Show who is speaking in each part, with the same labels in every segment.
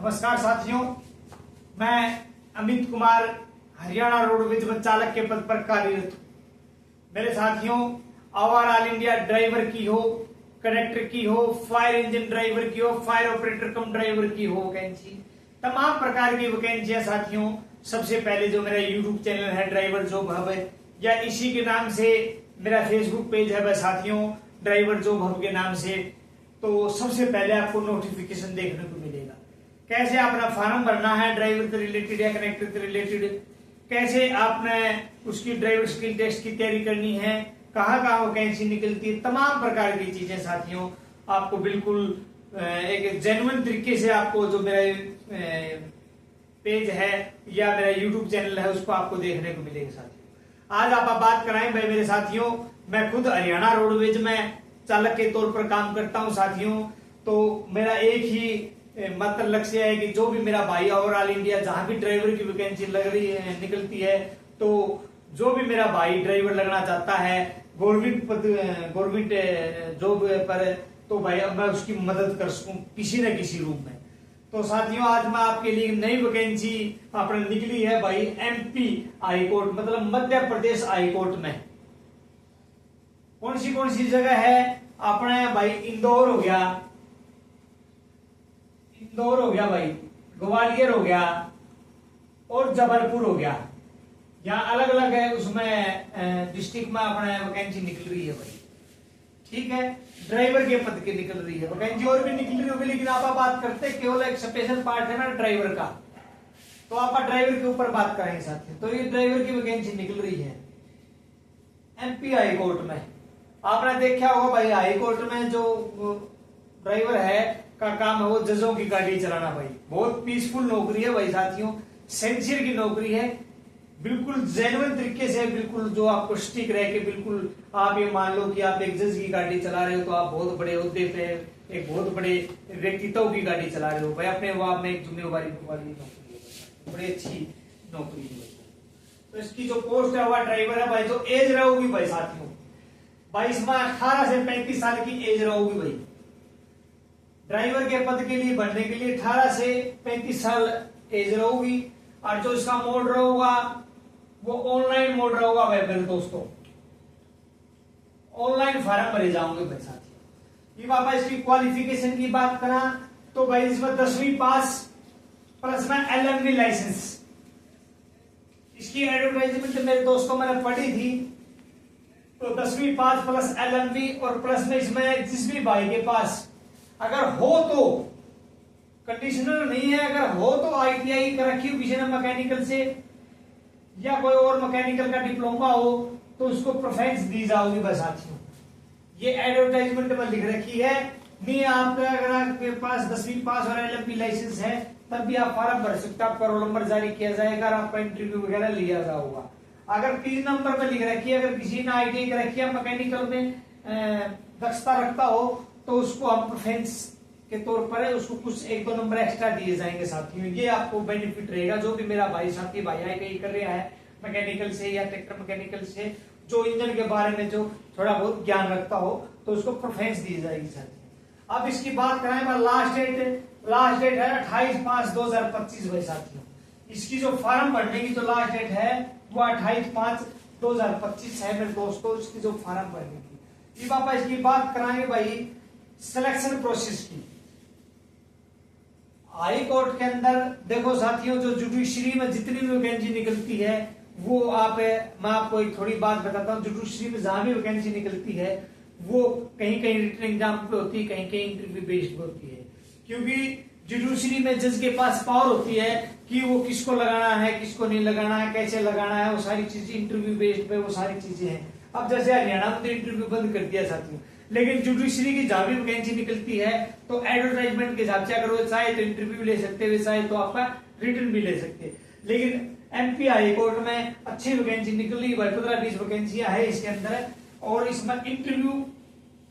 Speaker 1: नमस्कार साथियों, मैं अमित कुमार हरियाणा रोडवेज में चालक के पद पर कार्यरत हूँ। मेरे साथियों, ऑल इंडिया ड्राइवर की हो, कंडक्टर की हो, फायर इंजन ड्राइवर की हो, फायर ऑपरेटर कम ड्राइवर की हो वैकेंसी, तमाम प्रकार की वैकेंसियां साथियों। सबसे पहले जो मेरा यूट्यूब चैनल है ड्राइवर जॉब हब है, या इसी के नाम से मेरा फेसबुक पेज है साथियों, ड्राइवर जॉब हब के नाम से। तो सबसे पहले आपको नोटिफिकेशन देखने को मिलेगा कैसे अपना फॉर्म भरना है ड्राइवर से रिलेटेड या कनेक्टर से रिलेटेड, कैसे आपने उसकी ड्राइवर स्किल टेस्ट की तैयारी करनी है, कहाँ कहाँ वैकेंसी निकलती है, तमाम प्रकार की चीजें साथियों आपको बिल्कुल एक जेन्युइन तरीके से आपको जो मेरा पेज है या मेरा यूट्यूब चैनल है उसको आपको देखने को मिलेगा साथियों। आज आप बात कराएं भाई मेरे साथियों, मैं खुद हरियाणा रोडवेज में चालक के तौर पर काम करता हूं साथियों। तो मेरा एक ही मात्र लक्ष्य है कि जो भी मेरा भाई ओवरऑल इंडिया जहां भी ड्राइवर की वैकेंसी लग रही है निकलती है, तो जो भी मेरा भाई ड्राइवर लगना चाहता है गवर्नमेंट जॉब पर, तो भाई अब मैं उसकी मदद कर सकूं किसी न किसी रूप में। तो साथियों, आज मैं आपके लिए नई वैकेंसी अपने निकली है भाई एमपी हाई कोर्ट, मतलब मध्य प्रदेश हाई कोर्ट में। कौन सी जगह है अपने भाई, इंदौर हो गया भाई, ग्वालियर हो गया और जबलपुर हो गया। यहाँ अलग अलग है उसमें डिस्ट्रिक्ट में अपने वैकेंसी निकल रही है भाई, ठीक है। ड्राइवर के पद की निकल रही है वैकेंसी, और भी निकल रही होगी, लेकिन आप बात करते हैं केवल एक स्पेशल पार्ट है ना ड्राइवर का, तो आप ड्राइवर के ऊपर बात करेंगे साथियों। तो ये ड्राइवर की वैकेंसी निकल रही है एमपी हाई कोर्ट में। आपने देखा होगा भाई, हाई कोर्ट में जो ड्राइवर है का काम है वो जजों की गाड़ी चलाना भाई। बहुत पीसफुल नौकरी है भाई साथियों, सिंसियर की नौकरी है, बिल्कुल जेन्युइन तरीके से, बिल्कुल जो आपको स्टिक रह के, बिल्कुल आप ये मान लो कि आप एक जज की गाड़ी चला रहे हो तो आप बहुत बड़े ओहदे पे, एक बहुत बड़े व्यक्तित्व की गाड़ी चला रहे हो भाई, अपने आप में एक जिम्मेवारी वाली नौकरी है, बड़ी अच्छी नौकरी है। तो इसकी जो पोस्ट है वह ड्राइवर है भाई। जो एज रहोगी भाई साथियों, भाई इसमें 18 से 35 साल की एज रहोगी भाई। ड्राइवर के पद के लिए बनने के लिए 18 से 35 साल एज रहोगी। और जो इसका मोड रहेगा वो ऑनलाइन मोड रहेगा भाई मेरे दोस्तों, ऑनलाइन फॉर्म भरे जाओगे भाई साथियों। ये बाबा इसकी क्वालिफिकेशन की बात करा तो भाई इसमें 10वीं पास प्लस में LLB लाइसेंस। इसकी एडवर्टाइजमेंट मेरे दोस्तों मैंने पढ़ी थी, तो 10वीं पास प्लस LLB और प्लस में इसमें जिस भी भाई के पास अगर हो, तो कंडीशनल नहीं है, अगर हो तो ITI कर रखी हो किसी ने मैकेनिकल से, या कोई और मैकेनिकल का डिप्लोमा हो, तो उसको प्रेफरेंस दी जाओगी बस साथियों। ये एडवर्टाइजमेंट में लिख रखी है। नहीं आपका अगर आपके पास 10वीं पास और LLB लाइसेंस है तब भी आप फॉर्म भर सकते हो, आपका रोल नंबर जारी किया जाएगा और आपका इंटरव्यू वगैरह लिया जाएगा। अगर 3 नंबर में लिख रखी है, अगर किसी ने ITI कर रखी है, मैकेनिकल में दक्षता रखता हो, तो उसको हम प्रेफरेंस के तौर पर है, उसको कुछ 1-2 नंबर एक्स्ट्रा दिए जाएंगे साथियों। ये आपको बेनिफिट रहेगा। जो भी मेरा भाई साथी भाई ITI कर रहा है मैकेनिकल से या ट्रैक्टर मैकेनिकल से, जो इंजन के बारे में जो थोड़ा बहुत ज्ञान रखता हो, तो उसको प्रेफरेंस दी जाएगी साथियों। अब इसकी बात करें, लास्ट डेट है 28/5/2025 भाई साथियों। इसकी जो फॉर्म भरने की जो लास्ट डेट है वो 28/5/2025 है मेरे दोस्तों, इसकी जो फॉर्म भरने की। ये पापा इसकी बात कराएंगे भाई सिलेक्शन प्रोसेस की। हाई कोर्ट के अंदर देखो साथियों, जो जुडिशरी में जितनी भी वैकेंसी निकलती है वो मैं आपको एक थोड़ी बात बताता हूँ। जुडिशरी में जहां भी वैकेंसी निकलती है वो कहीं कहीं रिटन एग्जाम पे होती है, कहीं कहीं इंटरव्यू बेस्ड होती है, क्योंकि जुडिशरी में जज के पास पावर होती है कि वो किसको लगाना है, किसको नहीं लगाना है, कैसे लगाना है, वो सारी चीजें इंटरव्यू बेस्ड पे वो सारी चीजें हैं। अब जैसे हरियाणा में तो इंटरव्यू बंद कर दिया साथियों, लेकिन जुडिशरी की जहां भी वैकेंसी निकलती है तो एडवर्टाइजमेंट के हिसाब से अगर वो चाहे तो इंटरव्यू ले सकते हैं, चाहे तो आपका रिटर्न भी ले सकते हैं। लेकिन एमपी हाई कोर्ट में अच्छी वैकेंसी निकल रही है, 15-20 वैकेंसियां है इसके अंदर, और इसमें इंटरव्यू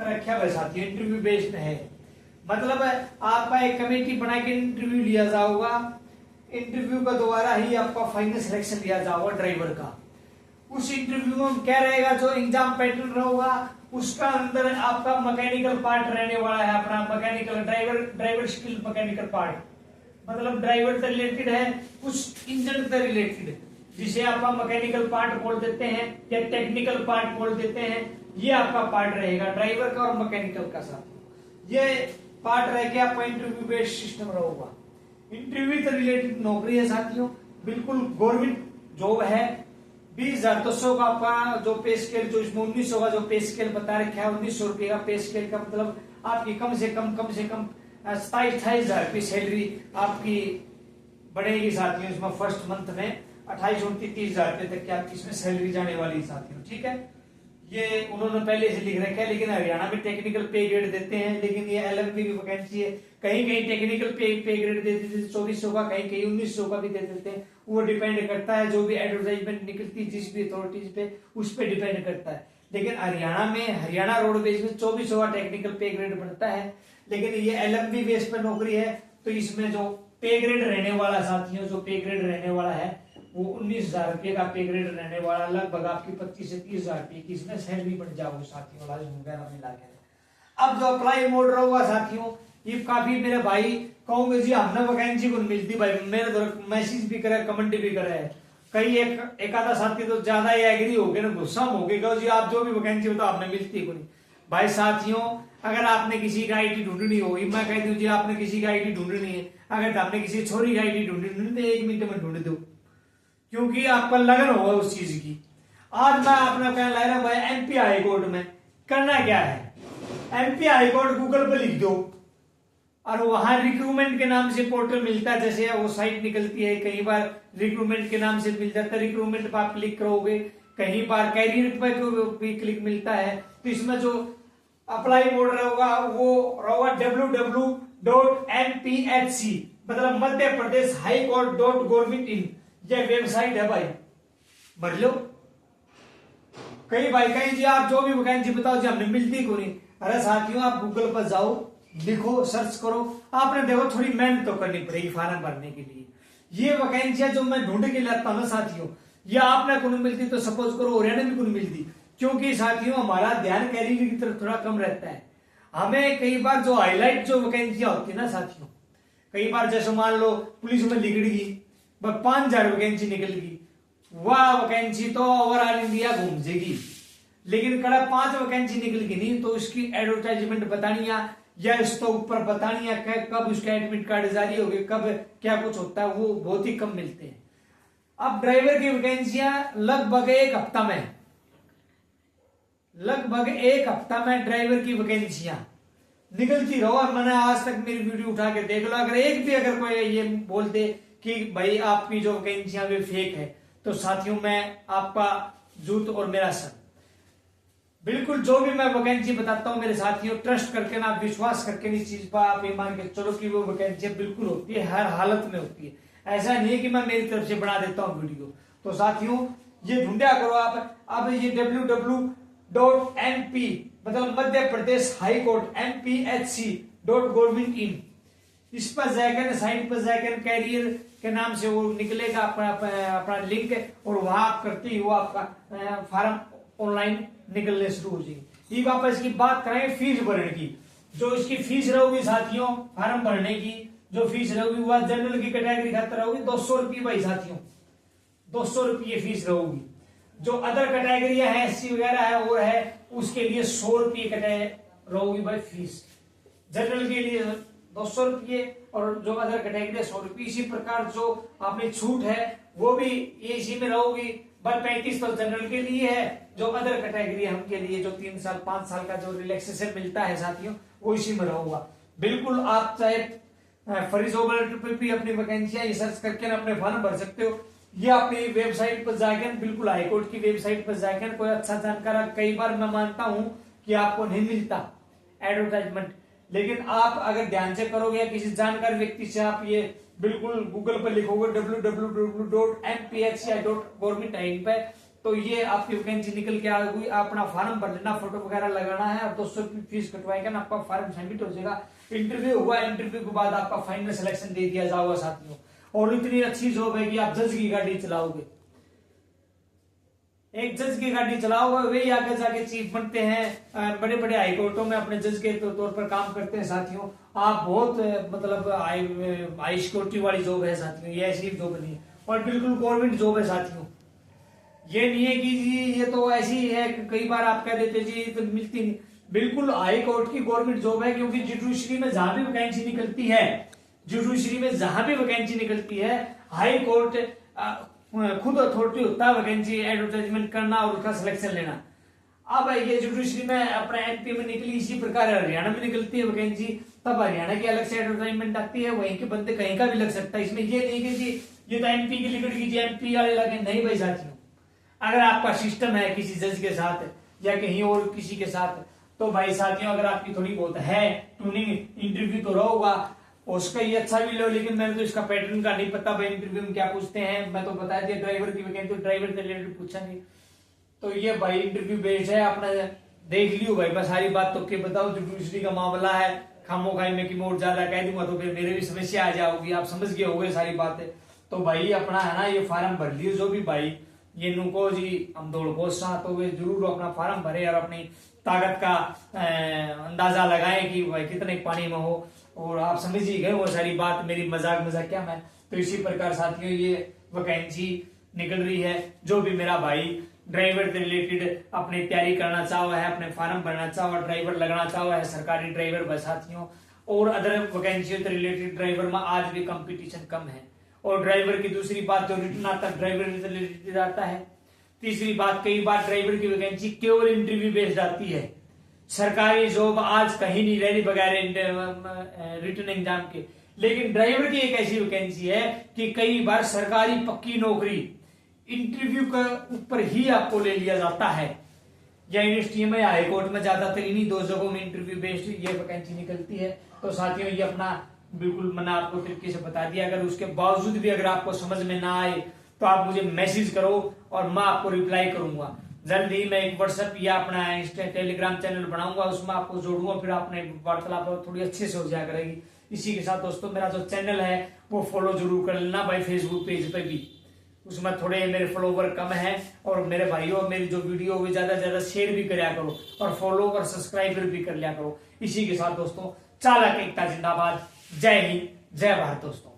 Speaker 1: रखा है साथियों, इंटरव्यू बेस्ड है। मतलब आपका एक कमेटी बना के इंटरव्यू लिया जाएगा, इंटरव्यू का द्वारा ही आपका फाइनल सिलेक्शन लिया जाएगा ड्राइवर का। उस इंटरव्यू में क्या रहेगा, जो एग्जाम पैटर्न रहेगा उसका अंदर आपका मैकेनिकल पार्ट रहने वाला है, अपना mechanical driver skill mechanical part मतलब ड्राइवर से रिलेटेड है, कुछ इंजन से रिलेटेड जिसे आप मैकेनिकल पार्ट बोल देते हैं या टेक्निकल पार्ट बोल देते हैं, ये आपका पार्ट रहेगा ड्राइवर का और मैकेनिकल का साथ। ये पार्ट रह के आपका इंटरव्यू बेस्ड सिस्टम रहेगा। इंटरव्यू से रिलेटेड नौकरी है साथियों, बिल्कुल गवर्नमेंट जॉब है। 20,200 का आपका जो पे स्केल, जो इसमें 1900 का जो पे स्केल बता रखा है, 1900 रुपए का पे स्केल का मतलब आपकी कम से कम 27-28 रुपये सैलरी आपकी बढ़ेगी साथियों। इसमें फर्स्ट मंथ में 28-29 रुपये तक की आपकी इसमें सैलरी जाने वाली साथियों, ठीक है। ये उन्होंने पहले से लिख रखा है, लेकिन हरियाणा में टेक्निकल पे ग्रेड देते हैं, लेकिन ये एलएमपी की वैकेंसी है। कहीं कहीं टेक्निकल पे ग्रेड दे देते हैं 2400 का, कहीं कहीं 1900 का भी दे देते हैं। वो डिपेंड करता है जो भी एडवर्टाइजमेंट निकलती है जिस भी अथॉरिटीज पे, उस पे डिपेंड करता है। लेकिन हरियाणा में, हरियाणा रोडवेज में 2400 का टेक्निकल पे ग्रेड बनता है, लेकिन ये एलएमपी बेस पर नौकरी है। तो इसमें जो पे ग्रेड रहने वाला साथियों, जो पे ग्रेड रहने वाला है वो 19,000 रुपये का पे ग्रेड रहने वाला, लगभग आपकी 25 से 30,000 रुपये की इसमें सैलरी बन जाओगे साथियों, वगैरह मिला के। अब जो अप्लाई मोड रहेगा साथियों, ये काफी मेरे भाई कहोगे जी हमने वैकेंसी को मिलती भाई, मेरे तो मैसेज भी करे, कमेंट भी करे, कई एक आधा साथी तो ज्यादा ही एग्री हो गए ना, गुस्सा हो गए, कहो जी आप जो भी वैकेंसी बताओ हमने मिलती को नहीं। भाई साथियों, अगर आपने किसी का आईडी ढूंढनी होगी, मैं कह दूं जी आपने किसी का आईडी ढूंढनी है, अगर आपने किसी छोरी का आईडी ढूंढनी तो 1 मिनट में ढूंढ दो, क्योंकि आपका लगन होगा उस चीज की। आज मैं अपना कहना ला रहा भाई, एमपी हाई कोर्ट में करना क्या है, एमपी हाई कोर्ट गूगल पे लिख दो और वहां रिक्रूटमेंट के नाम से पोर्टल मिलता है, जैसे वो साइट निकलती है, कई बार रिक्रूटमेंट के नाम से मिल जाता है, रिक्रूटमेंट पर आप क्लिक करोगे, कहीं बार कैरियर पर भी क्लिक मिलता है। तो इसमें जो अप्लाई मोड रहेगा वो रहेगा www.mpHC मतलब Madhya Pradesh high court .gov.in, यह वेबसाइट है भाई, भर लो। कई भाई कहीं जी आप जो भी वैकेंसी बताओ जी हमने मिलती को नहीं। अरे साथियों, आप गूगल पर जाओ, लिखो, सर्च करो, आपने देखो थोड़ी मेहनत तो करनी पड़ेगी फार्म भरने के लिए। ये वैकेंसियां जो मैं ढूंढ के लाता हूं ना साथियों, ये आपने को नहीं मिलती तो सपोज करो हरियाणा में को नहीं मिलती, क्योंकि साथियों हमारा ध्यान कैरियर की तरफ थोड़ा कम रहता है। हमें कई बार जो हाईलाइट जो वैकेंसियां होती है ना साथियों, कई बार जैसे मान लो पुलिस में निकल गई, 5,000 वैकेंसी निकल गई, वह वैकेंसी तो ओवरऑल इंडिया घूम जाएगी, लेकिन कड़ा 5 वैकेंसी निकल गई नहीं तो उसकी एडवर्टाइजमेंट बतानी या इसके ऊपर बतानी है, कब उसका एडमिट कार्ड जारी होगी, कब क्या कुछ होता है, वो बहुत ही कम मिलते हैं। अब ड्राइवर की वैकेंसियां लगभग एक हफ्ता में ड्राइवर की वैकेंसियां निकलती रहो। और मैंने आज तक मेरी वीडियो उठा के देख लो, अगर एक भी अगर कोई ये बोल दे कि भाई आपकी जो वैकेंसियां वे फेक है, तो साथियों मैं आपका जूत और मेरा सर। बिल्कुल जो भी मैं वैकेंसी बताता हूं मेरे साथियों, ट्रस्ट करके ना, विश्वास करके इस चीज पर आप ये मान के चलो कि वो वैकेंसी बिल्कुल होती है, हर हालत में होती है। ऐसा नहीं है कि मैं मेरी तरफ से बना देता हूं वीडियो। तो साथियों ये ढूंढा करो आप। अब ये www.mp मतलब Madhya Pradesh high court mpHC.gov.in, इस पर जाकर साइट पर जाकर कैरियर के नाम से वो निकलेगा अपना लिंक, और वहां आप करते ही वो आपका फॉर्म ऑनलाइन निकलने शुरू हो जाएगी। एक वापस की बात करें फीस भरने की, जो इसकी फीस रहेगी साथियों, फॉर्म भरने की जो फीस रहेगी वह जनरल की कैटेगरी खातर रहेगी 200 रुपये भाई साथियों, 200 रुपये फीस रहेगी। जो अदर कैटेगरियां है, एससी वगैरह है और है, उसके लिए 100 रुपये रहेगी भाई फीस। जनरल के लिए 200 रुपये और जो अदर कैटेगरी 100 रुपये। इसी प्रकार जो आपने छूट है वो भी ये इसी में रहेगी, बस 35 तो जनरल के लिए है, जो अदर कैटेगरी है उनके लिए जो 3 साल 5 साल का जो रिलैक्सेशन मिलता है साथियों, वो इसी में रहेगा। बिल्कुल आप चाहे फरी जॉब पे भी अपनी वैकेंसियां सर्च करके अपने फॉर्म भर सकते हो, ये अपनी वेबसाइट पर जाकर, बिल्कुल हाईकोर्ट की वेबसाइट पर जाकर कोई अच्छा जानकार, कई बार मैं मानता हूं कि आपको नहीं मिलता एडवर्टाइजमेंट, लेकिन आप अगर ध्यान से करोगे या किसी जानकार व्यक्ति से आप ये बिल्कुल गूगल पर लिखोगे www.mpHC.gov.in पे, तो ये आपकी वैकेंसी निकल के आएगी। आप अपना फॉर्म भर लेना, फोटो वगैरह लगाना है और 200 रुपये फीस कटवाएगा ना, आपका फॉर्म सबमिट हो जाएगा। इंटरव्यू हुआ, इंटरव्यू के बाद आपका फाइनल सिलेक्शन दे दिया जाएगा साथियों। और इतनी अच्छी जॉब है कि आप जज की गाड़ी चलाओगे। एक जज की गाड़ी चलाओ, वही आगे जाके चीफ बनते हैं, बड़े बड़े हाई कोर्टों में अपने जज के तौर पर काम करते हैं साथियों। आप बहुत मतलब हाई सिक्योरिटी वाली जॉब है साथियों, ये ऐसी जॉब नहीं है और बिल्कुल गवर्नमेंट जॉब है साथियों। ये नहीं है कि जी ये तो ऐसी है, कई बार आप कह देते जी तो मिलती नहीं, बिल्कुल हाई कोर्ट की गवर्नमेंट जॉब है। क्योंकि जुडिशरी में जहां भी वैकेंसी निकलती है, जुडिशरी में जहां भी वैकेंसी निकलती है, हाई कोर्ट खुद अथॉरिटी होता है वैकेंसी एडवर्टाइजमेंट करना और उसका सिलेक्शन लेना। अब ये जुडिशरी में अपना एमपी में निकली, इसी प्रकार हरियाणा में निकलती है वैकेंसी, तब हरियाणा की अलग से एडवर्टाइजमेंट आती है, वहीं के बंदे कहीं का भी लग सकता है। इसमें ये नहीं कि जी ये तो एमपी की लिखट की एमपी वाले लगे, नहीं भाई साथियों। अगर आपका सिस्टम है किसी जज के साथ या कहीं और किसी के साथ, तो भाई साथियों अगर आपकी थोड़ी बहुत है ट्यूनिंग, इंटरव्यू तो होगा उसका ये अच्छा भी लो, लेकिन मैंने तो इसका पैटर्न का नहीं पता भाई इंटरव्यू में क्या पूछते हैं। मैं तो बता दिया ड्राइवर की वैकेंसी, तो ड्राइवर के रिलेटेड पूछेंगे, तो ये भाई इंटरव्यू बेस्ड है, अपना देख लियो भाई। मैं सारी बात तो के बताऊं, जुडिशरी का मामला है, खामो खाई में की मोड़ ज्यादा कह दूंगा तो फिर मेरे भी समस्या आ जाओगी, आप समझ गए होगे सारी बातें। तो भाई अपना है ना ये फार्म भर लियो, जो भी भाई ये नुको जी हम दौड़ पोस्ट तो वे जरूर अपना फार्म भरे और अपनी ताकत का अंदाजा लगाएं कि भाई कितने पानी में हो, और आप समझ ही गए वो सारी बात, मेरी मजाक क्या मैं। तो इसी प्रकार साथियों ये वैकेंसी निकल रही है, जो भी मेरा भाई ड्राइवर से रिलेटेड अपनी तैयारी करना चाहो है, अपने फार्म भरना चाहो, ड्राइवर लगना चाहो है, सरकारी ड्राइवर साथियों, और अदर वैकेंसी से रिलेटेड ड्राइवर में आज भी कंपटीशन कम है। और ड्राइवर की दूसरी बात, जो रिटर्न आता है ड्राइवर से रिलेटेड आता है। तीसरी बात, कई बार ड्राइवर की वैकेंसी केवल इंटरव्यू बेस्ड आती है, सरकारी जॉब आज कहीं नहीं रह रही बगैर रिटर्न एग्जाम के। लेकिन ड्राइवर की एक ऐसी वैकेंसी है कि कई बार सरकारी पक्की नौकरी इंटरव्यू के ऊपर ही आपको ले लिया जाता है, या यूनिवर्सिटी में या हाईकोर्ट में, ज्यादातर इन्हीं दो जगहों में इंटरव्यू बेस्ड ये वैकेंसी निकलती है। तो साथियों ये अपना बिल्कुल मैंने आपको तरीके से बता दिया। अगर उसके बावजूद भी अगर आपको समझ में ना आए तो आप मुझे मैसेज करो और मैं आपको रिप्लाई करूंगा। जल्द ही मैं एक व्हाट्सएप या अपना इंस्टा टेलीग्राम चैनल बनाऊंगा, उसमें आपको जोड़ूंगा, फिर आपने वार्तालाप थोड़ी अच्छे से हो जाया करेगी। इसी के साथ दोस्तों मेरा जो चैनल है वो फॉलो जरूर कर लेना भाई, फेसबुक पेज पे भी, उसमें थोड़े मेरे फॉलोवर कम है। और मेरे भाइयों मेरी जो वीडियो हुई ज्यादा से ज्यादा शेयर भी कराया करो और फॉलो और सब्सक्राइबर भी कर लिया करो। इसी के साथ दोस्तों चालक एकता जिंदाबाद, जय हिंद जय भारत दोस्तों।